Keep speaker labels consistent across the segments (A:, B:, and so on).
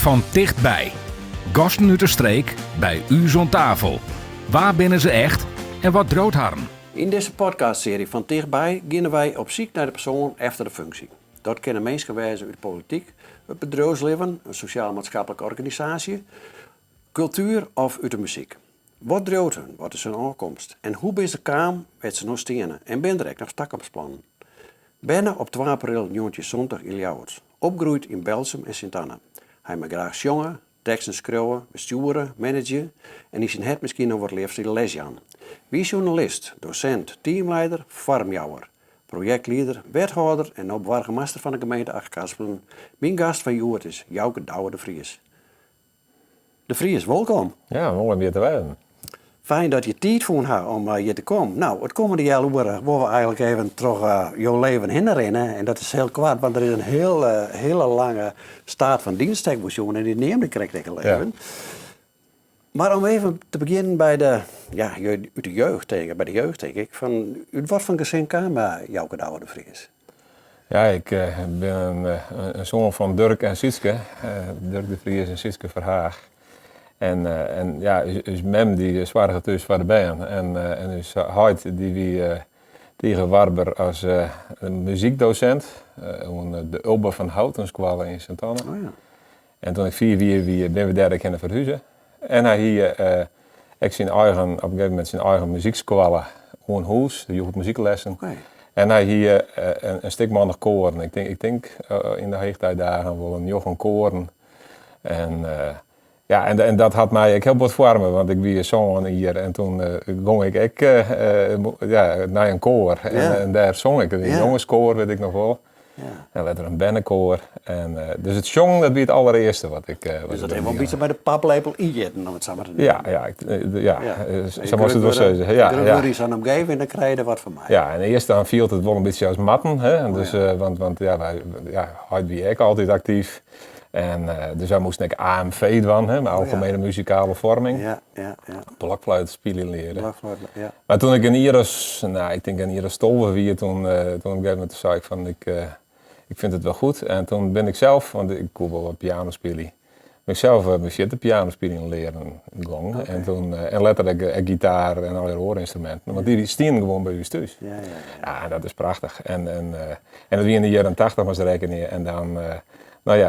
A: Van dichtbij. Gasten uit de streek, bij u zo'n tafel. Waar binnen ze echt en wat droogt harren?
B: In deze podcastserie van Dichtbij gaan wij op zoek naar de persoon efter de functie. Dat kunnen mensen wijzen uit de politiek, het bedrijfsleven, een sociaal-maatschappelijke organisatie, cultuur of uit de muziek. Wat droogt hun? Wat is hun aankomst? En hoe is de kaam met ze nog stenen? En ben er ook nog stakopsplannen? Benne op 2 april 1970 in Ljouwert. Opgegroeid in Belsum en Sint-Anna. Hij mag graag zongen, teksten schrijven, besturen, managen en is in het misschien nog wat liefst in de les aan. Wie is journalist, docent, teamleider, farmjouwer, projectleider, wethouder en opwargemaster van de gemeente Achtkarspelen. Mijn gast van Joert is Jouke Douwe de Vries. De Vries, welkom.
C: Ja, mooi om hier te zijn.
B: Fijn dat je tijd vond had om hier te komen. Nou, het komende jaar willen we eigenlijk even terug jouw leven herinneren. En dat is heel kwaad, want er is een hele lange staat van dienst en die neemt ik leven. Ja. Maar om even te beginnen bij de jeugd, denk ik. Uit wat voor gezin kwam Jouke Douwe de Vries?
C: Ja, ik ben een zoon van Dirk en Sietske. Dirk de Vries en Sietske Verhaag. En ja, dus mem die zwaar dus voor de band. En dus Heid die wie tegen Warber als muziekdocent. De Ulbe van Houtenskwal in Sint-Anna. Oh ja. En toen ik 4 wie ben we derde kennen verhuizen. En hij hier op een gegeven moment zijn eigen muziekschool on huis, de jeugdmuzieklessen. Okay. En hij hier een stukmannig koren. Ik denk in de heegtijdagen wel een joch koren. En dat had mij ik heel wat vormen, want ik was zoon hier en toen ging ik naar een koor. En daar zong ik, een jongenskoor weet ik nog wel. Ja. En later een bannenkoor. Dus het zong, dat was het allereerste wat ik...
B: Dus dat heeft een beetje bij de paplepel injeten, om het samen te doen.
C: Zo moest het wel zeggen. Ja,
B: ja. Je aan hem geven en dan krijg je er wat van mij.
C: Ja, en eerst dan viel het wel een beetje als matten. Hè? Dus, want hij wie ik altijd actief. En dus wij moesten ik AMV doen, hè, mijn algemene muzikale vorming. Ja. Blokfluit spelen leren. Ja. Maar toen ik een Iris, ik denk een Iris Stolver wie toen op een gegeven moment zei ik van ik vind het wel goed. En toen ben ik zelf, want ik kon wel wat piano spelen, ben ik zelf mijn piano spelen leren gong. Okay. En toen en later gitaar en allerlei hoorinstrumenten. Want die stien gewoon bij u thuis. Ja, dat is prachtig. En dat wie in de jaren 80 was de rekening en dan.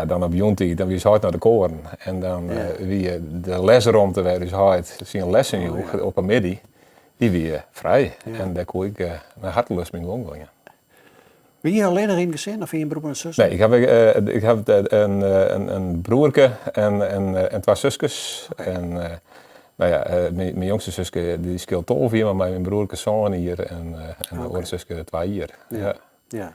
C: Dan op Jonti, dan wie hard naar de koren. En dan wie de lesruimte waar dus hard zien lessen op een middag, die wie vrij. Ja. En daar kon ik mijn hartelust mee gewoon. Ja.
B: Ben je alleen nog in gezin of in je broer en zus?
C: Nee, ik heb een broerke en 2 zusjes. Okay. En mijn jongste zusje die scheelt 12 hier, maar mijn broerke zoon hier en mijn andere zusje 2 hier.
B: Ja.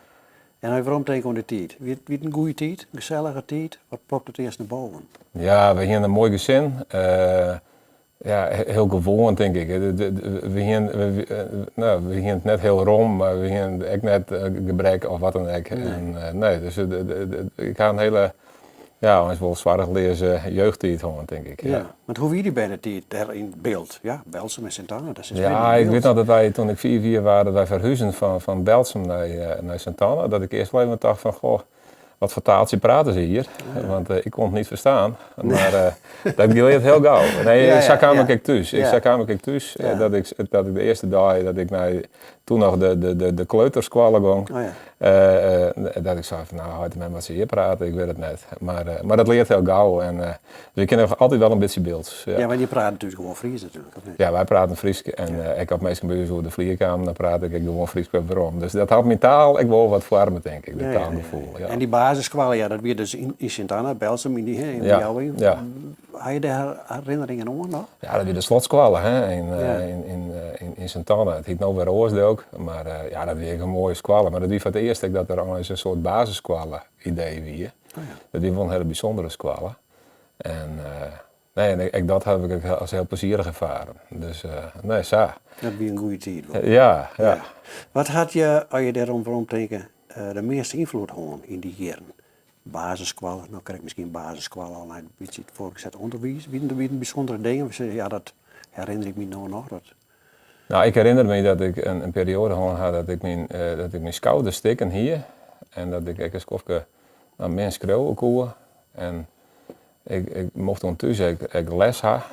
B: En waarom denk je aan de tijd? Wie een goede tijd, een gezellige tijd? Wat popt het eerst naar boven?
C: Ja, we hebben een mooi gezin. Heel gewoon denk ik. We hebben het net heel rom, maar we hebben echt net gebrek of wat dan ook. Nee. Dus ik ga een hele, ons wel zwaar lezen jeugdtijd gewoon, denk ik.
B: Ja. Want hoe wie die bij de tijd daar in beeld? Ja, Belsum en Sint-Anna, dat is
C: ik weet nog dat wij toen ik 4 waren, wij verhuizen van Belsum naar Sint-Anna. Dat ik eerst even dacht van, goh, wat voor taaltje praten ze hier? Ja. Want ik kon het niet verstaan. Maar dat leert heel gauw. Nee, ik kwam ik thuis. Ik kwam ik thuis dat ik de eerste dag dat ik naar toen nog de kleuterskwallen ging. Oh ja. Dat ik zei van houdt met wat ze hier praten, ik weet het net. Maar dat leert heel gauw. Dus ik ken altijd wel een beetje beeld.
B: Ja, maar je praat natuurlijk gewoon Fries natuurlijk, of niet?
C: Ja, wij praten Fries. En ik had meestal bij de vlierkamer, dan praat ik gewoon Fries waarom. Dus dat had mijn taal, ik wil wat vormen denk ik, dat taalgevoel. Ja.
B: En die basisschool, dat weer dus in Sint-Anna, Belsum, in jouw. Ja. Had je daar herinneringen aan nog?
C: Ja, dat weer de slotschool in Sint-Anna. Het heet nou weer Oorsdeel ook, maar dat weer een mooie school. Maar dat was voor het eerst dat er al eens een soort basisschool idee wie. Oh ja. Dat was wel een hele bijzondere school. En dat heb ik als heel plezierig ervaren. Dus zo.
B: Dat was een goede tijd.
C: Ja.
B: Wat had je, als je daarom denken, de meeste invloed gewoon in die jaren? Basisschool, nou krijg ik misschien basisschool al een beetje het voorgezet onderwijs. Wie een bijzondere dingen? Ja, dat herinner ik me nog.
C: Nou, ik herinner me dat ik een periode had dat ik mijn schouders stikken hier. En dat ik eens kofke aan mensen schreeuwen kon. En ik mocht toen thuis ik les ha.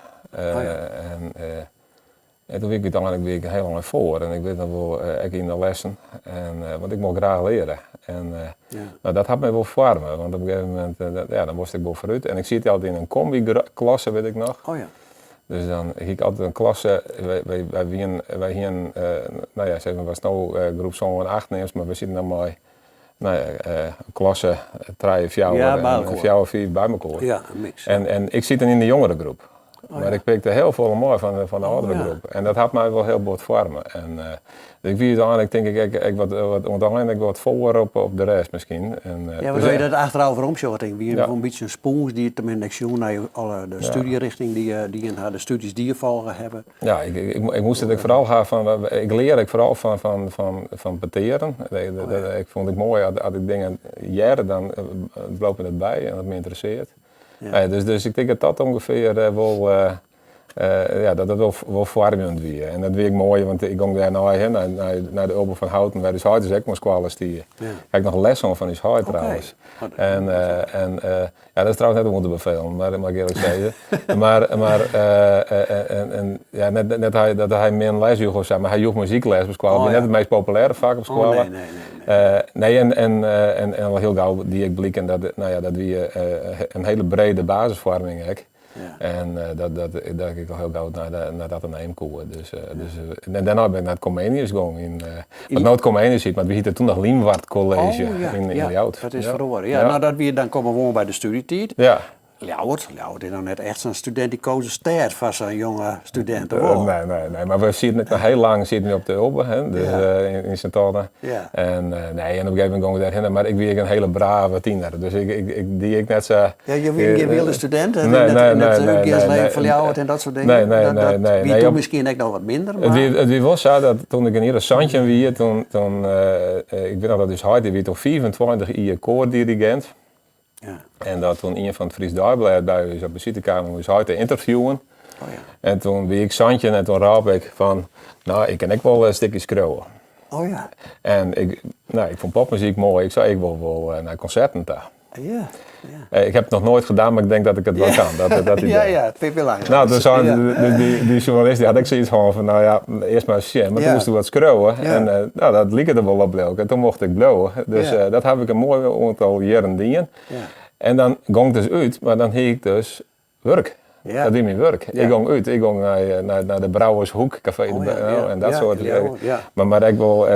C: En toen werd ik uiteindelijk heel lang voor. En ik weet nog wel in de lessen. Want ik mocht graag leren. En nou, dat had mij wel vormen. Want op een gegeven moment dan moest ik wel vooruit. En ik zit altijd in een combi-klasse, weet ik nog.
B: Oh ja.
C: Dus dan ging ik altijd een klasse, wij hier, nou ja, zeg maar, was nou groep zo'n 8 neemt, maar we zitten dan maar, nou ja, een klasse, 3, 4 en 4 bij elkaar.
B: Ja, een mix.
C: En ik zit dan in de jongere groep. Maar ik pikte heel veel mooi van de oudere groep. En dat had mij wel heel goed vormen. En ik wie uiteindelijk denk ik wat voor op de rest misschien.
B: Ja, wat wil je dat achterover omschotting? Wie een beetje een spoons die het tenminste naar alle de studierichting die in de studies die je volgen hebben.
C: Ja, ik moest het vooral gaan van, ik leer vooral van peteren. Ik vond het mooi als ik dingen jaren dan loop me het bij en dat me interesseert. Ja. Dus ik denk dat ongeveer dat wel vormend wie. En dat vind ik mooi, want ik ging daar naar de Ober van Houten, waar dus Hout is Ekmoskwallen stier. Heb ik nog les van is Hout trouwens. Dat is trouwens net om te bevelen, maar dat mag ik eerlijk zeggen. Net dat hij meer een les joeg, maar hij joeg muziekles op school. Net het meest populaire vak op school. En wel heel gauw die ik blik en dat wie een hele brede basisvorming heb. Ja. En dat ik al heel gauw naar dat een koer. En daarna ben ik naar het Comenius gegaan. Wat nou het Comenius ziet, maar we hadden toen nog Lienward College in Ljouwert.
B: Dat is verhoren. Ja. Nou, dat we dan komen wonen bij de studietijd.
C: Ja.
B: Ljouwert is nou net echt zo'n student die kozen staat van zo'n jonge student.
C: Nee, maar we zitten nog heel lang op de Ober, dus in Sint-Anne. Ja. En op een gegeven moment gaan we daarheen, maar ik ben een hele brave tiener, dus ik net zo...
B: Ja, je bent geen wilde student, hè? Nee, van Ljouwert en dat soort dingen. Nee. Wie toen misschien echt nog wat minder, maar...
C: Het was zo dat toen ik in ieder Santje wie, ik weet nog dat dus hard, die wie toen 25 jaar koordirigent. Ja. En dat toen een van het Fries Dagblad bij ons op de zittenkamer was hard te interviewen. Oh ja. En toen wie ik Santje en toen raap ik van, nou ik kan ook wel een stukje schreeuwen.
B: Oh ja.
C: En ik vond popmuziek mooi, ik zei ik wil wel naar concerten daar.
B: Ja.
C: Ik heb het nog nooit gedaan, maar ik denk dat ik het wel kan. Dat
B: het vind ik wel lang.
C: Nou, dus die journalist die had ik zoiets van nou ja, eerst maar shit, maar toen moest ik wat schreeuwen. Ja. En dat liep er wel op leuk. En toen mocht ik blowen. Dus dat heb ik een mooi aantal jaren gedaan. Ja. En dan ging ik dus uit, maar dan heet ik dus werk. Ja. Dat is mijn werk. Ja. Ik ging uit. Ik ging naar de Brouwershoek café en dat soort dingen. Ja. Maar ik wil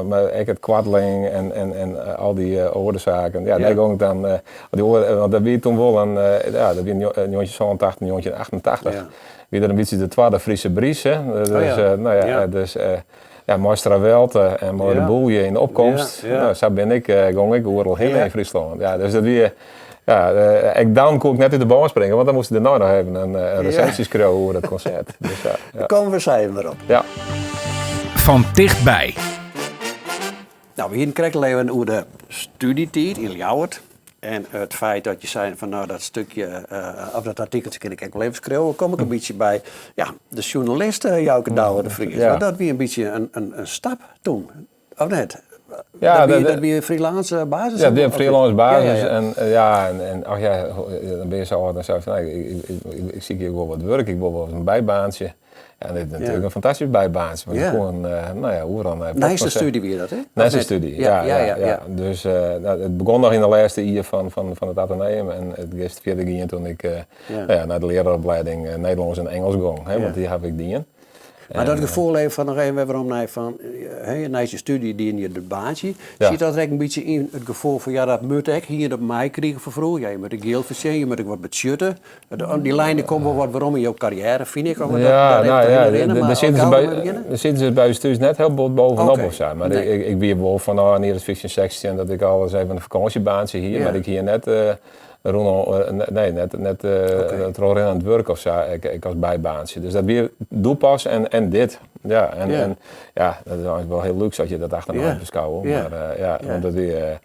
C: maar ik het kwaddeling en al die oorzaken. Ja, daar ging ik dan. Want dat wie toen wel dat wie een jongetje 87, een jongetje 88. Ja. Wie er een beetje de tweede Friese bries, hè. Dus Maestra Welte en maar de boelje in de opkomst. Ja. Nou, zo ben ik overal heen in Friesland. Ja, dus dat wie. Dan kon ik net in de baan springen, want dan moest ik daarna nog even een recensie schreeuwen over het concert. Dus,
B: Daar komen we zijn weer op.
C: Ja.
A: Van dichtbij.
B: Nou, we hier krijgen even over de studietijd in Ljouwert. En het feit dat je zei van nou dat stukje, of dat artikeltje kan ik wel even schreeuwen, kom ik een beetje bij de journalist Jouke Douwe de Vries. Ja. Dat weer een beetje een stap toen, of net? Ja, dat ben je freelance basis?
C: Ja, die freelance basis. En dan ben je zo dan zou je ik zie hier wel wat werk, ik wil wel een bijbaantje. Ja, dit is natuurlijk een fantastisch bijbaantje. Maar gewoon, hoe dan?
B: Naast de studie weer dat, hè?
C: Naast de studie, ja. Dus het begon nog in de laatste jaar van het ateneum en het eerste vierde jaar toen ik naar de leraaropleiding Nederlands en Engels ging, want die heb ik dien.
B: Maar dat gevoel even van nog even waarom na je studie die in je baantje, ziet dat er een beetje in het gevoel van dat moet ik hier op mij krijgen voor vroeg. Ja, je moet een geld verzinnen, je moet wat budgetten. Die lijnen komen wel wat waarom in jouw carrière, vind ik.
C: Daar zitten ze bij je thuis net heel bovenop of zo. Maar ik weet wel van neer het fiction section dat ik alles even een vakantiebaantje hier, maar ik hier net. Net aan het werk of zo, ik als bijbaantje. Dus dat weer doelpas en dit. Ja, dat is eigenlijk wel heel leuk dat je dat achterna hebt beschouwen. Maar want het weer,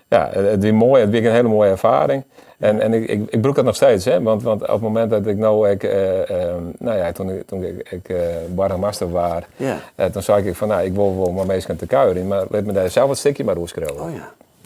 C: het weer mooi, het weer een hele mooie ervaring. En ik broek dat nog steeds, hè, want op het moment dat ik toen ik barremaster was, toen zei ik van ik wil wel maar meestal te kuieren, maar let me daar zelf het stukje maar doorschreeuwen.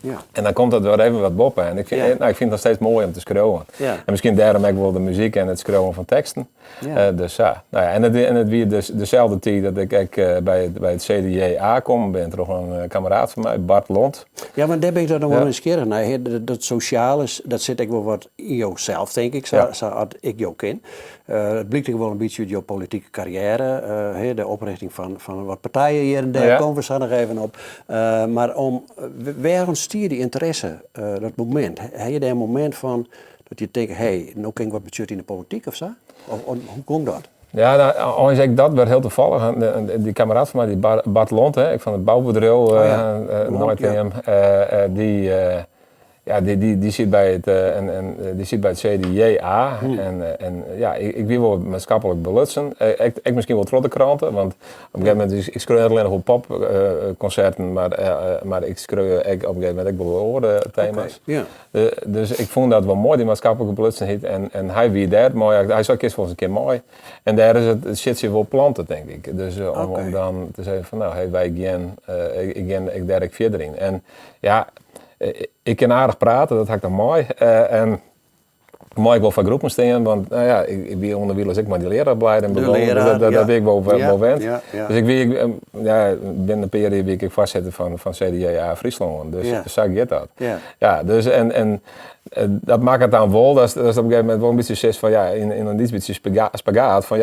B: Ja.
C: En dan komt dat weer even wat boppen. En ik vind het nog steeds mooi om te schreeuwen.
B: Ja.
C: En misschien daarom ook wel de muziek en het schreeuwen van teksten.
B: Ja.
C: Dus ja. Nou ja, en het weer dus dezelfde tijd dat ik bij het CDJA kom. Ben toch een kameraad van mij, Bart Lont.
B: Ja, maar daar ben ik dan nog wel eens keer naar. Dat sociale, dat zit ik wel wat in jouzelf, denk ik, zoals ik jou ken. Het blijkt ook wel een beetje uit jouw politieke carrière. De oprichting van wat partijen hier en daar, komen we zo nog even op. Maar waarom stier die interesse, dat moment? Heb je daar een moment van dat je denkt, nou kan ik wat budget in de politiek of zo? Of hoe komt dat?
C: Ja, nou, als ik dat werd heel toevallig. Die kameraad van mij, die Bart Lont, ik van het bouwbedrijf, nooit hem, die zit bij het CDJA. En ik wil wel maatschappelijk belutsen. Ik misschien wel trots de kranten, want op een gegeven moment ik schreeuw alleen nog op popconcerten, maar ik schreeuw op een gegeven moment ook wel over thema's.
B: Okay,
C: dus ik vond dat wel mooi, die maatschappelijke belutsen en hij wie daar mooi. Hij zou kist voor eens een keer mooi. En daar is het shit wel planten, denk ik. Dus om dan te zeggen van nou, wij gaan, ik daar ik verder in. En ja. Ik kan aardig praten, dat ga ik dan mooi. En mooi ik wel van groepen staan, want nou ja, ik ben onderwielers ik maar die leraar blijven. Dat weet ik wel wend. Dus binnen een periode wie ik vastzetten van CDJA Friesland. Dus zag ik dat. Ja, dus en dat maakt het dan wel, dat is op een gegeven moment wel een beetje zes van in een beetje spagaat van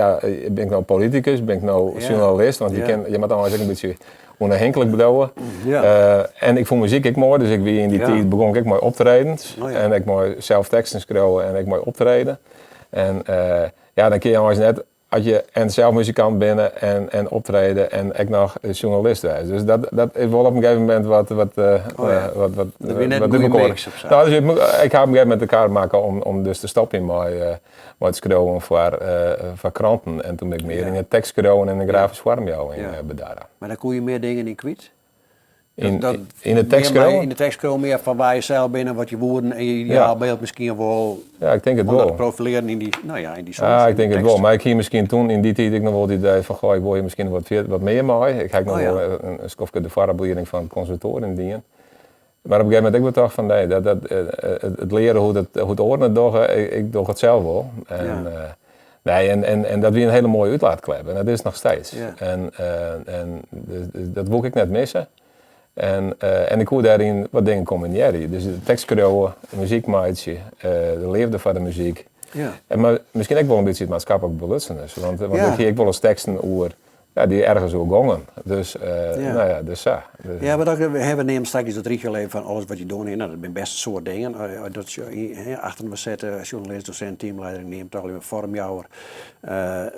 C: ben ik nou politicus, ben ik nou journalist, want je moet dan ook een beetje onafhankelijk bedoelen. En ik vond muziek ook mooi, dus ik in die tijd begon ik mooi optredens. En ik mooi zelf teksten schrijven en ik mooi optreden. En dan kun je als net, als je en zelf muzikant binnen en optreden en ik nog journalist was. Dus dat is wel op een gegeven moment wat
B: mix of zo.
C: Nou, dus ik ga op een gegeven moment elkaar maken om dus te stoppen in mijn schrijven voor kranten. En toen ben ik meer in het tekst schrijven en een grafisch vorm jou in bedaren.
B: Maar dan kon je meer dingen in kwijt?
C: In de tekst schrijven?
B: In de tekst schrijven meer van waar je zelf bent en wat je woorden en je ideaalbeeld misschien wel.
C: Ja, ik denk het wel.
B: Profileren in die songs.
C: Ja, ik denk het wel. Maar ik hier misschien toen in die tijd ik nog wel het idee van ik wil hier misschien wat meer mooi. Ik heb nog wel een skofje de varableiding van het conservatorium in dienen. Maar op een gegeven moment ik bedacht van nee, het leren hoe het ordenen doen, ik doe het zelf wel. En dat weer een hele mooie uitlaatklep en dat is nog steeds. En dat wil ik net missen. En ik hoor daarin wat dingen combineren. Dus de tekstschrijven, de muziekmaatje, de liefde van de muziek. Maar misschien ook wel een beetje het maatschappelijk belutsen is. Want ik zie ik wel eens teksten over die ergens ook gongen. Dus
B: Ja, maar dan hebben we straks dat richtje van alles wat je doet. Nou, dat zijn best een soort dingen. Dat je achter me zetten, journalist, docent, teamleider, neemt toch alleen vormjouwer,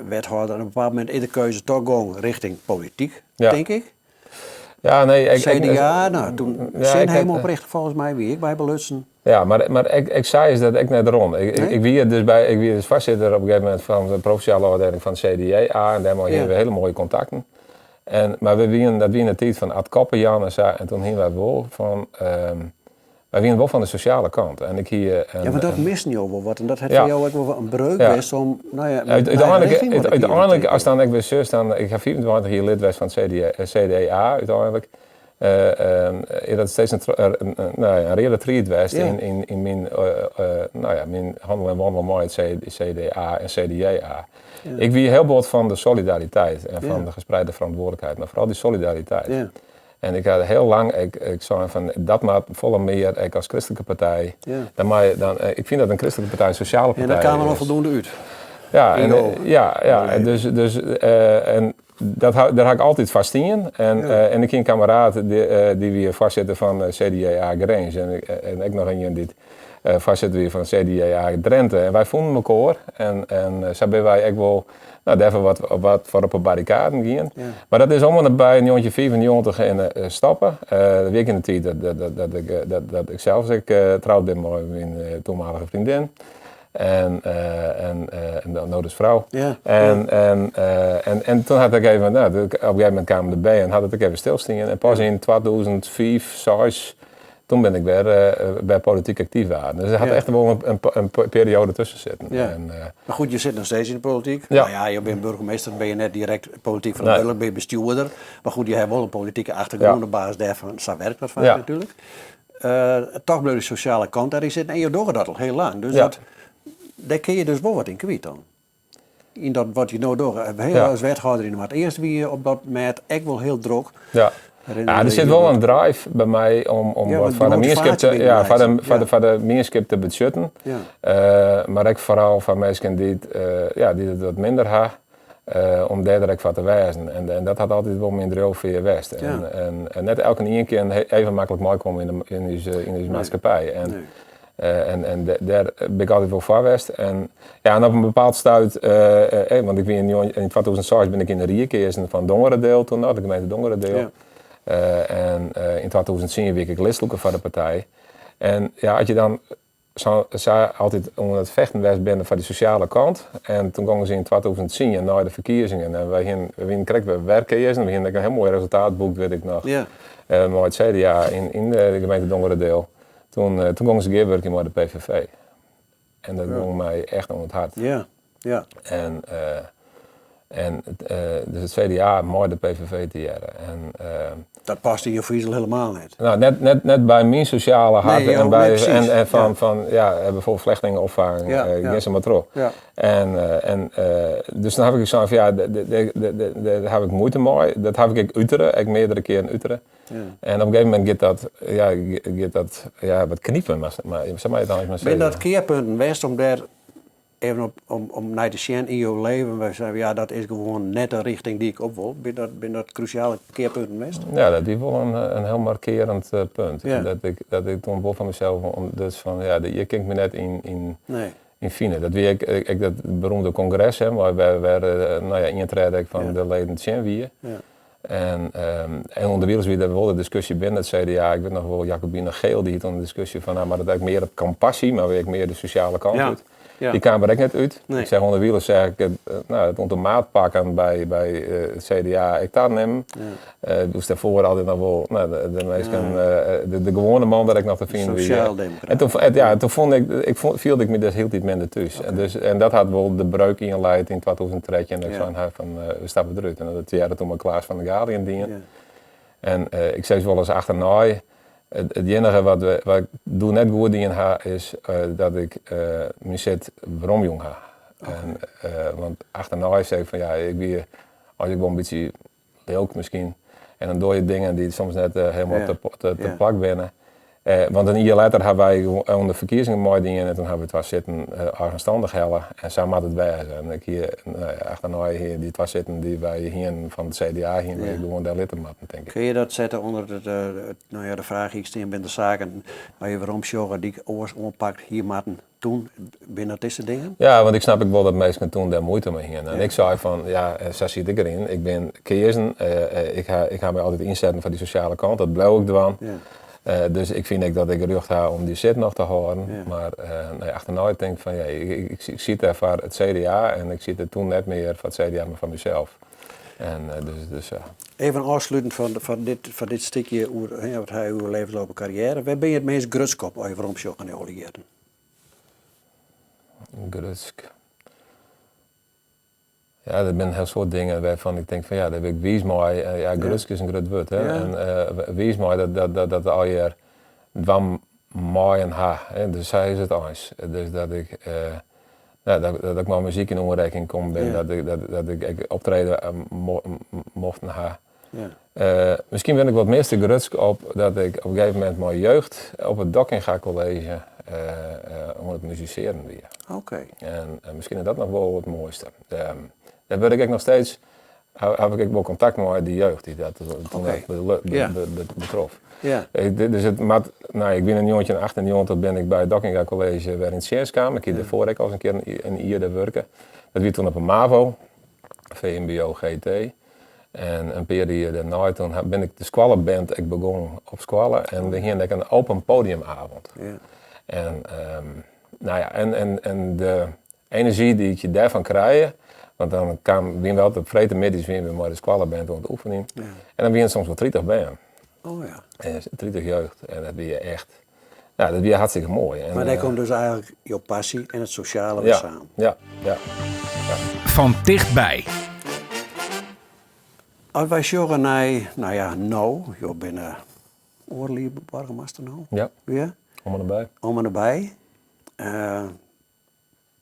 B: wethouder. En op een bepaald moment in de keuze toch gaan richting politiek, denk ik.
C: Ja, nee.
B: CDA, toen zijn helemaal opricht volgens mij wie ik bij belutsen.
C: Ja, maar ik zei is dat ik net rond. Ik wie dus vastzitter op een gegeven moment van de provinciale afdeling van het CDA en daar hebben we hele mooie contacten. Maar dat wie in de tijd van Ad Koppenjan en toen hingen wij wel van. Wij winnen wel van de sociale kant. En ik hier,
B: maar dat mist niet wel wat. En dat heeft voor jou ook wel een breuk geweest om.
C: Uiteindelijk, als dan ik weer zus, dan ik ga 24 jaar lid was van het CDA uiteindelijk. Dat is steeds een reële treat geweest in mijn handel en wandel met het CDA en CDJA. Ik wie heel veel van de solidariteit en van de gespreide verantwoordelijkheid, maar vooral die solidariteit. En ik had heel lang, ik zei van dat maakt volle meer ik als christelijke partij. Ik vind dat een christelijke partij een sociale partij is.
B: En daar kwamen nog voldoende uit.
C: En daar had ik altijd vast in. En ik ging een kameraad die weer vastzitter van CDA Grange. En ik nog een die vastzitter weer van CDA Drenthe. En wij vonden elkaar. En zo ben wij ook wel even wat voor op een barricade gingen. Maar dat is allemaal bij een jongetje 95 in stappen. De week in de tijd dat ik zelfs trouwd ben met mijn toenmalige vriendin. En dan dus vrouw. En toen had ik even, op een gegeven moment kwamen we erbij en had ik even stilstaan. En pas in 2005, 2006, toen ben ik weer bij politiek actief geworden. Dus er had echt wel een periode tussen zitten.
B: Maar goed, je zit nog steeds in de politiek.
C: Ja.
B: Nou ja, je bent burgemeester, ben je net direct politiek verantwoordelijk, ben je bestuurder. Maar goed, je hebt wel een politieke achtergrond op basis daarvan, zo werkt dat vaak natuurlijk. toch blijft de sociale kant daarin zitten en je doet dat al heel lang. Dus daar kun je dus wel wat in kwijt dan. In dat wat je nou door als wethouder in het eerst wie op dat moment echt wel heel druk.
C: Ja. Ja, er zit wel een drive bij mij om wat van de meerskip te bezutten. Ja. Maar ik vooral van mensen die het wat minder hebben, om daar direct van te wijzen. En dat had altijd wel minder over je west. Ja. En net elke keer even makkelijk mooi komen in deze maatschappij. En daar ben ik altijd wel voor geweest. En op een bepaald stuit, want ik ben in 2006 ben ik in de Rierkeersen van Dongerendeel toen, de gemeente Dongerendeel. Ja. In 2010 werd ik listelijke van de partij. En als je dan altijd onder het vechten was binnen van de sociale kant. En toen gingen ze in 2010 naar de verkiezingen. En we kregen werkkeers en we hadden een heel mooi resultaat boekt, weet ik nog. Ja. Maar het CDA in de gemeente Dongerendeel. Toen gingen ze weer werken met de PVV. En dat ging mij echt onder het hart.
B: Ja, ja.
C: Dus het CDA mooi de PVV te jaren.
B: Dat past in je Friesel helemaal niet.
C: Nou, net bij mijn sociale hart bijvoorbeeld vluchtelingenopvang, ze maar terug. Ja. Dus dan heb ik zo van daar heb ik moeite mee. Dat heb ik Utrecht, ik meerdere keren in Utrecht. Ja. En op een gegeven moment gaat dat wat kniepen, maar zeg maar het dan even.
B: Ben dat keerpunten best om daar even om naar te zien in je leven, we zeggen dat is gewoon net de richting die ik op wil. Ben dat cruciale keerpunten best?
C: Ja, dat is wel een heel markerend punt. Ja. Dat ik toen wel van mezelf, dus van je kijkt me net in fine. Dat wie ik dat beroemde congres waar we intreden van de leden zien wie. Ja. En onderwijls wie er wel de discussie binnen het CDA, ik weet nog wel Jacobine Geel die had een discussie van maar dat ik meer op compassie, maar ik meer de sociale kant uit. Ja. Die kwam er ook net uit. Nee. Ik zeg onderwielers zeg ik het onder maat pakken bij het CDA ik daar neem. Ja. Dus daarvoor altijd nog wel de meesten de gewone man dat ik nog te vinden wie. En toen vond ik viel ik me dus heel iets minder tussen. Okay. En dat had wel de breuk ingeleid in 2003 en ik zei van we stappen eruit. En dat jaar toen maar Klaas van der Gaal in dienen. Ja. En ik zei wel eens achterna. Het enige wat ik doe net goed in haar is dat ik me zit waarom jong ga. Okay. Want achterna zei ik van ik weer als ik wel een beetje leuk misschien. En dan doe je dingen die soms net helemaal te plak binnen. Want een jaar later hebben wij onder verkiezingen mooi dingen en toen hebben we het was zitten eigenstandig hellen en zo moet het wijzen. En ik hier achterna hier die was zitten die wij hier van het CDA hier gewoon daar litten matten denk ik.
B: Kun je dat zetten onder de vraag die ik steen ben de zaken waar je waarom zorgen die oors oppakt hier matten toen binnen deze dingen?
C: Ja, want ik snap wel dat mensen toen daar moeite mee gingen. En ik zei van zo zit ik erin. Ik ben keersen, ik ga mij altijd inzetten voor die sociale kant, dat blijf ik doen. Ja. Dus ik vind dat ik rug heb om die zit nog te horen. Ja. Maar achterna ik denk van ik zie het voor het CDA en ik zie het toen net meer voor het CDA maar van mezelf. En dus
B: Even afsluitend van dit stukje wat hij uw levensloop carrière. Waar ben je het meest grutsk op als je waarom je gaan oliëren?
C: Grutsk. Ja, dat zijn heel soort dingen waarvan ik denk van dat heb ik wees mooi. Grutsk is een grut woord. Hè? Ja. En wees mooi dat al je dwam mooi en ha. Dus zij is het eens. Dus dat ik dat ik maar muziek in onrekening kom ben. Ja. Dat ik optreden mocht ha. Ja. Misschien ben ik wat meeste grutsk op dat ik op een gegeven moment mijn jeugd op het Dockinga College om het musiceren weer.
B: Oké.
C: En misschien is dat nog wel het mooiste. Daar wil ik nog steeds, heb ik wel contact met die jeugd die dat toen betrof. Ja. Dus ik ben een jongetje in 18 jaar, toen ben ik bij het Dockinga College weer in het Sjeerskamer. Ik heb daarvoor ook al eens een keer een jaar daar werken. Dat was toen op een MAVO, VMBO GT. En een periode daarna, toen ben ik de squallenband, ik begon op squallen en we gingen een open podiumavond. Ja. En de energie die je daarvan krijgt, want dan kwam wel de vrede middags weer maar de squallenband aan het oefening. Ja. En dan ben je soms wel 30 bij.
B: Oh ja.
C: En 30 jeugd en dat ben je echt, dat ben je hartstikke mooi. En,
B: maar daar komt dus eigenlijk je passie en het sociale weer samen.
C: Ja.
A: Van dichtbij.
B: Als wij zorgen naar, je bent oorlijf burgemeester nou?
C: Ja.
B: Ja?
C: Om en erbij.
B: Om en erbij.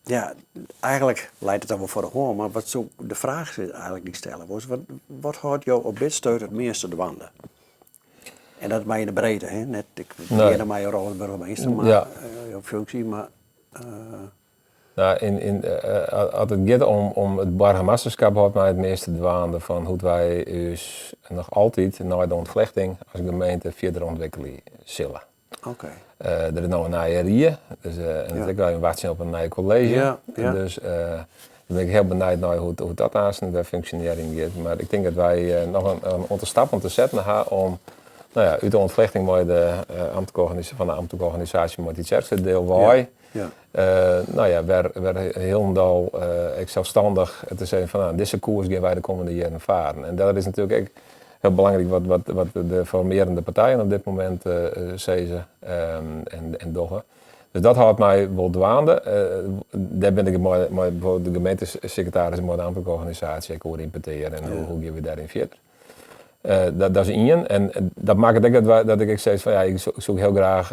B: Ja, eigenlijk leidt het dan wel voor de hoor, maar wat zo de vraag is eigenlijk niet stellen was, wat houdt jou op dit stuit het meeste de wanden? En dat maar in de breedte, hè? Net ik leerde mij een rol als burgemeester, maar jouw functie, maar.
C: Nou, als het gaat om het burgemeesterschap houdt mij het meeste dwaande van hoe wij dus nog altijd na de ontvlechting als gemeente verder ontwikkelen zullen.
B: Oké.
C: Er is nou een nieuwe RIE, dus en ik ga wachten op een nieuw college.
B: Ja.
C: Dus dan ben ik heel benieuwd naar hoe dat aansluit bij functionering gaat. Maar ik denk dat wij nog een aantal stappen te zetten hebben om uit de ontvlechting met de ambtelijke organisatie met die sterkste deel wij. Weer helemaal zelfstandig te zeggen van deze koers gaan wij de komende jaren varen. En dat is natuurlijk ook heel belangrijk wat de formerende partijen op dit moment zeggen en doggen. Dus dat houdt mij wel dwaande. Daar ben ik met de gemeentesecretaris en de ambtelijke organisatie ik hoor importeren en hoe gaan we daarin verder. Dat is één. En dat maakt het ook dat ik steeds van ik zoek heel graag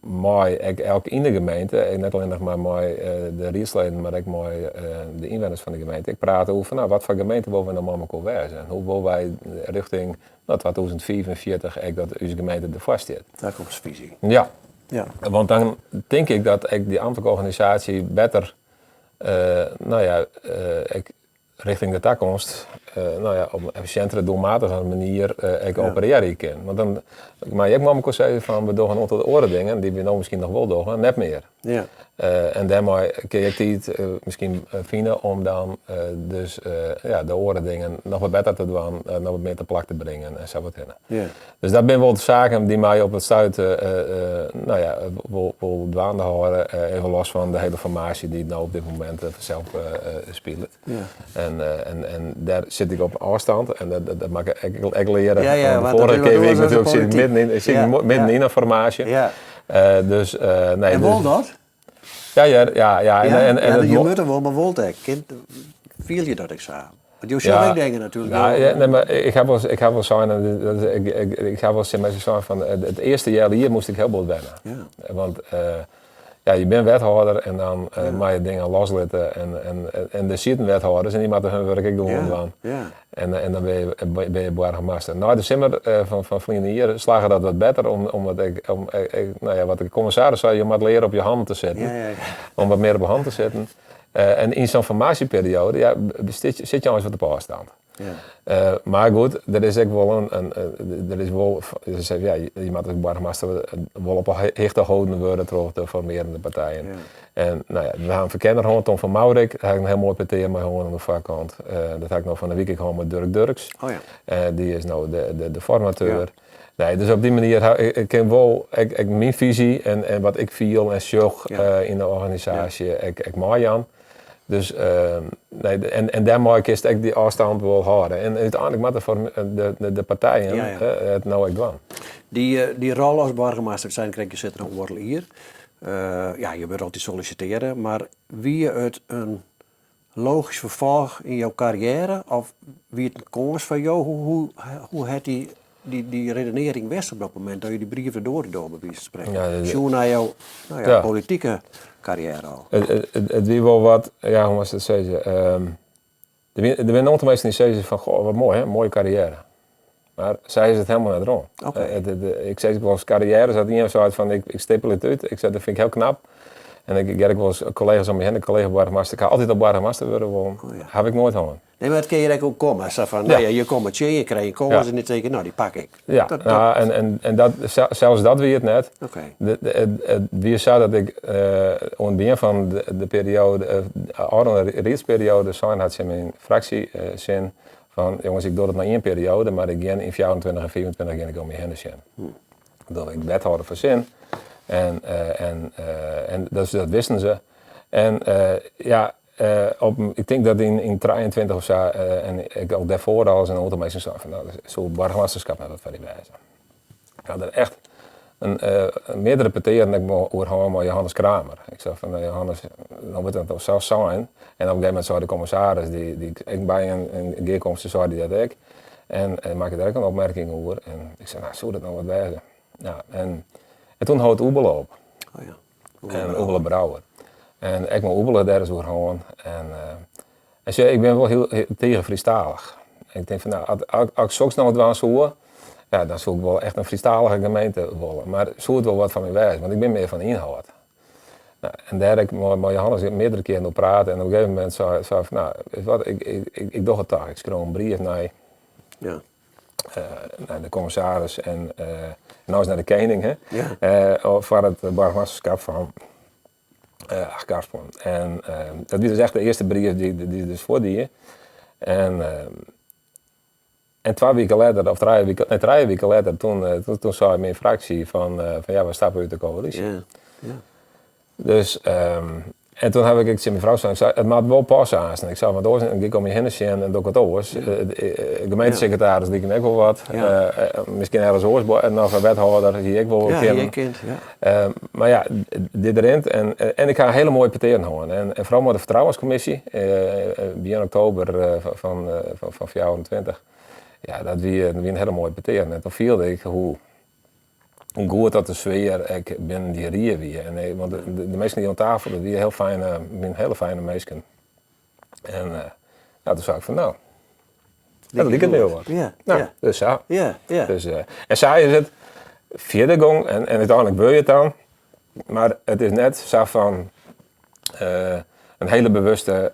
C: mooi elke in de gemeente, net alleen nog maar mooi de rietsleden, maar ook mooi de inwoners van de gemeente. Ik praat over van wat voor gemeente willen we nou maar elkaar wezen en hoe willen wij richting 2045 dat onze gemeente er vast zit.
B: Daar komt zijn visie.
C: Ja. Want dan denk ik dat die ambtelijke organisatie beter richting de toekomst op een efficiëntere, doelmatige manier opereren kan. Want dan, maar je mag ook zeggen van we doen een aantal andere dingen die we nou misschien nog wel doen, net meer.
B: Ja.
C: En daarmee kun je het misschien vinden om dan de andere dingen nog wat beter te doen, nog wat meer te plak te brengen en zo wat in. Dus dat zijn wel de zaken die mij op het stuiten wil dwaande houden, even los van de hele formatie die nou op dit moment zelf speelt. En daar zit ik op afstand en dat mag ik leren. De vorige keer week natuurlijk zit ik midden in een formatie. Dus nee.
B: En wil dat?
C: Ja.
B: En je moet er wel, maar wilt ik. Viel je dat ik zou? Want je zou ook denken natuurlijk.
C: Nee, maar ik ga wel zeggen, ik ga wel zeggen van het eerste jaar hier moest ik heel veel wennen. Ja. Want je bent wethouder en dan mag je dingen loslaten en er zitten wethouders en die moeten hun werk ook gewoon doen. Ja. En dan ben je burgemeester. Na de zomer van vrienden hier slagen dat wat beter omdat wat de commissaris zei, je moet leren op je handen te zetten. Om wat meer op je hand te zetten. En in zo'n formatieperiode zit je al eens wat op afstand. Maar goed, er is ook wel je moet als burgemeester wel op een hechte houden worden door de formerende partijen. En we gaan verkennen gewoon Tom van Maurik, daar heb ik een heel mooi peteer mee gewoon aan de voorkant. Dat heb ik nog van de week gewoon met Dirk Durks. Die is nou de formateur. Nee, dus op die manier ik ken wel mijn visie en wat ik viel en zag in de organisatie, ik Marjan. Dus en daarmee kiest ik die afstand wel houden. En uiteindelijk moeten voor de partijen het nou ook doen.
B: Die rol als burgemeester zijn krijg je zitten een wortel hier. Je wilt altijd solliciteren, maar wie het een logisch vervolg in jouw carrière of wie het een kans van jou, hoe het die redenering was op dat moment dat je die brieven door bij wijze van spreken. Zo naar jouw politieke carrière al.
C: Het wie wel wat, hoe was het zeggen? Er zijn een aantal mensen die zeggen van, goh, wat mooi hè, mooie carrière. Maar zij is het helemaal net rond. Ik zeg wel eens carrière, zat niet zo uit van ik stipel het uit. Ik zeg dat vind ik heel knap. En ik heb wel eens collega's om me heen, een collega burgemeester. Ik ga altijd op burgemeester worden, want heb ik nooit gedaan.
B: Nee, maar het kun je ook komen. Zo van, je komt je krijgt een kans en die teken, die pak ik.
C: Ja, zelfs dat weer het net. Wie zou dat ik aan het begin van de periode, oude reedsperiode, zijn had ze in mijn fractie zin van, jongens, ik doe het maar één periode, maar ik ga in 24 en 24 ga ik om je heen zien. Dat ik wethouder voor zin. En dat wisten ze. En ik denk dat in 23 of zo, en ik ook daarvoor al als een aantal mensen zei van, zo'n burgemeesterschap hebben we van die wijze. Ik had er echt meerdere partijen en ik hoor maar Johannes Kramer. Ik zei van, Johannes, dan wordt het zelf zijn. En op een gegeven moment zei de commissaris, die ik bij een keerkomst zei die dat ik. En maak je daar ook een opmerking over. En ik zei, nou, zou dat nou wat wezen? Ja, en toen houdt Oebele op.
B: Oh ja.
C: En Oebele Brouwer. En ik moet Oebele daar eens door gewoon. En zei, ik ben wel heel tegen Friestalig. En ik denk van, nou, als ik zo'n snel het was hoor, ja, dan zou ik wel echt een Friestalige gemeente willen. Maar zou het wel wat van mij wijzen, want ik ben meer van inhoud. Nou, en daar heb ik met Johannes meerdere keren over praten. En op een gegeven moment zei ik van, nou, weet je wat, ik doe het toch. Ik schreef een brief naar, naar de commissaris en nou eens naar de koning, hè.
B: Ja.
C: Voor het burgemeesterschap van Karspel. En dat was dus echt de eerste brief die dus voor die. En 2 weken later, of 3 weken later, toen zei mijn fractie van ja, we stappen uit de coalitie.
B: Ja. Ja.
C: Dus, en toen heb ik tegen mijn vrouw gezegd, het maakt wel passen aan. Ik zei, want ik kom je heen en doe ik wat oors. Gemeentesecretaris die ik ook wel wat.
B: Ja.
C: Misschien ergens oors, en nog een wethouder die ik wel ken.
B: Ja.
C: Maar ja, dit erin. En ik ga een hele mooie peteren houden. En vooral met de vertrouwenscommissie, begin oktober van 2024. Ja, dat wie een hele mooie peteren. En toen viel ik hoe goed dat de sfeer ik binnen die rieën wie. En want de mensen die aan tafel, dat wie hele fijne mensen. En toen zei ik van nou, dat liep het heel wat.
B: Ja.
C: Nou,
B: Ja.
C: dus ja.
B: Ja. Ja.
C: Dus, en zij is het vierde gang en uiteindelijk wil je het dan. Maar het is net zo van een hele bewuste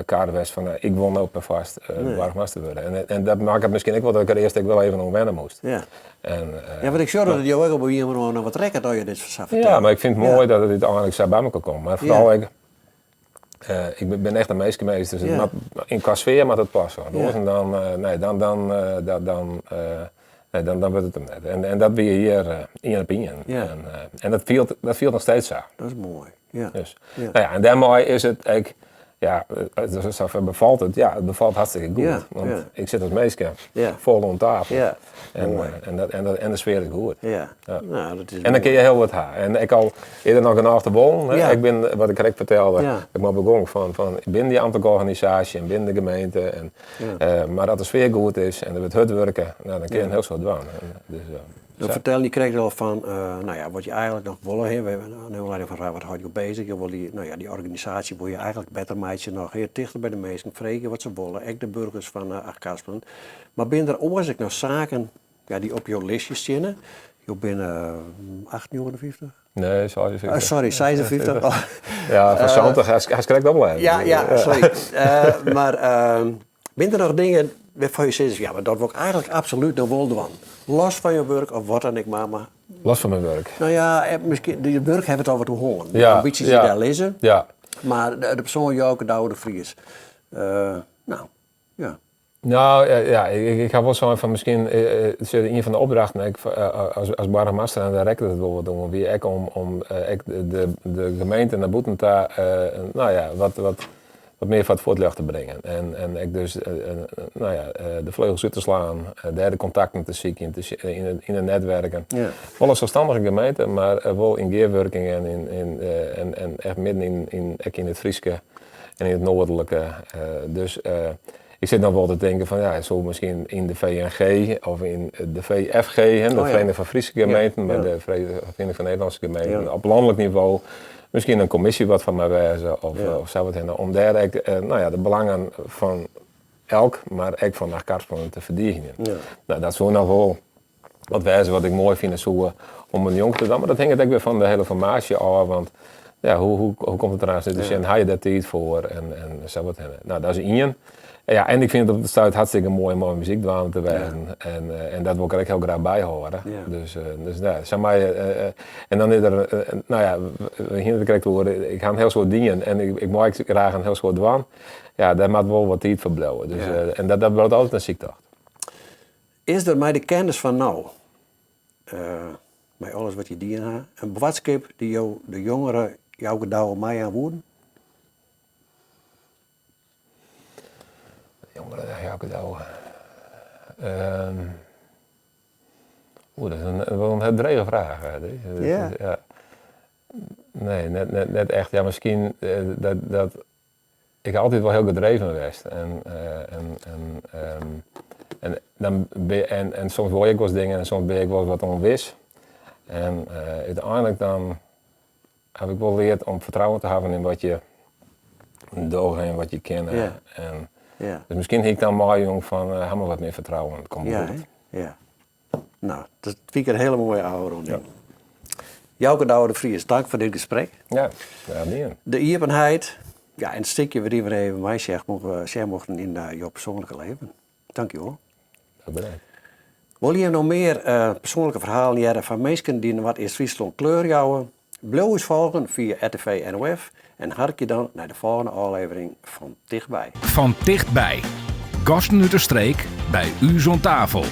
C: kaartenwest van ik wil nou per vast burgemeester worden. En dat maakt het misschien ook wel dat ik er eerst wel even om wennen moest.
B: Ja.
C: En,
B: Want ik zou dat jou ook op iemand nog wat trekken dat je dit zou vertellen.
C: Ja, maar ik vind het mooi dat het uiteindelijk zo bij elkaar komt. Maar vooral ik ben echt een meisje geweest, dus in qua sfeer mag het passen. En dan wordt het hem net. En dat ben je hier in opinion.
B: Ja.
C: En dat viel nog steeds zo.
B: Dat is mooi. Ja.
C: Dus,
B: Ja.
C: Nou ja, en daarmee is het, bevalt het. Ja, het bevalt hartstikke goed.
B: Ja,
C: Want
B: ja.
C: ik zit als meisje
B: Ja.
C: vol aan tafel.
B: Ja.
C: En de sfeer is goed.
B: Ja.
C: Ja.
B: Nou, dat is
C: En dan kun je heel wat haar. En ik al eerder nog een achterwol.
B: Ja.
C: Ik ben, wat ik direct vertelde,
B: Ja.
C: ik ben begonnen van binnen die ambtelijke organisatie en binnen de gemeente. En, maar dat de sfeer goed is en er wordt hard werken, nou, dan kun je een heel soort doen. Dus,
B: dan vertel je krijgt wel van, wat je eigenlijk nog wil. We hebben nu alleen van wat houdt je bezig. Je wil die organisatie wil je eigenlijk beter maatje nog heel dichter bij de mensen vregen wat ze willen. Ook de burgers van Karspelen. Maar binnen er oorzaak nog zaken die op jouw listje staan. Je bent 58?
C: Nee,
B: sorry, 56. Oh.
C: Ja, van 70, hij krijgt dat wel even.
B: Ja, sorry. Maar binnen er nog dingen waarvan je zegt, ja, maar dat wil ik eigenlijk absoluut nog wel doen. Los van je werk of wat dan ik maar.
C: Los van mijn werk.
B: Nou ja, misschien, die werk hebben het over te horen. De
C: Ja,
B: ambities die daar lezen.
C: Ja.
B: Maar de persoon Joke de Oude Vries. Ja.
C: Nou ja, ik ga wel zo van misschien een van de opdrachten als burgemeester en de rector het wel wat doen. Wie ik om de gemeente naar Boetenta wat meer van het voortlicht te brengen. En ik dus de vleugels uit te slaan, derde contacten te zoeken, in de netwerken.
B: Ja.
C: Wel een zelfstandige gemeente, maar wel in geerwerking en echt midden in het Frieske en in het noordelijke. Ik zit nog wel te denken van zo misschien in de VNG of in de VFG, de Vereniging van Friese Gemeenten, maar de Vereniging van Nederlandse Gemeenten, op landelijk niveau. Misschien een commissie wat van mij wijzen of zo wat. Om daar de belangen van elk, maar ook van Karspelen te verdedigen.
B: Ja.
C: Nou, dat is nog wel wat wijzen wat ik mooi vind om een jong te doen. Maar dat hangt ook weer van de hele formatie af. Want ja, hoe komt het eraan zitten? En hou je daar tijd voor en zo wat. Nou, dat is één. Ja, en ik vind het op de stuit hartstikke mooie muziek te wijzen. Ja. En dat wil ik er ook heel graag bij horen. Ja. Dus zeg maar, en dan is er, we hier direct horen, ik ga een heel soort dingen en ik maak graag een heel soort dwan. Ja, daar moet wel wat tijd voor blijven. Dus, en dat wordt altijd een ziekte.
B: Is er mij de kennis van nou, bij alles wat je dieren hebt, een boodschap die de jongeren jouw gedouwen mij aan woorden?
C: Jongeren, ja, cadeau. Dat is wel een dreige vraag.
B: Ja.
C: Ja. Nee, net echt. Ja, misschien dat ik altijd wel heel gedreven geweest. En soms word ik wel eens dingen en soms ben ik wel eens wat onwis. En uiteindelijk dan heb ik wel geleerd om vertrouwen te hebben in wat je doet en wat je kent. Dus misschien heb ik dan maar jong van helemaal wat meer vertrouwen. Het komt goed.
B: Ja. Nou, dat vind ik een hele mooie oude ronding. Ja. Jouke Douwe de Vries, dank voor dit gesprek.
C: Ja, niet.
B: De openheid, en het stukje waarin we even mij mochten in jouw persoonlijke leven. Dank je wel.
C: Bedankt.
B: Wil je nog meer persoonlijke verhalen jaren van mensen die wat in Friesland kleur jouwen? Blijf eens volgen via RTV NOF en hark je dan naar de volgende aflevering van Dichtbij.
A: Van Dichtbij. Gasten uit de streek bij u zo'n tafel.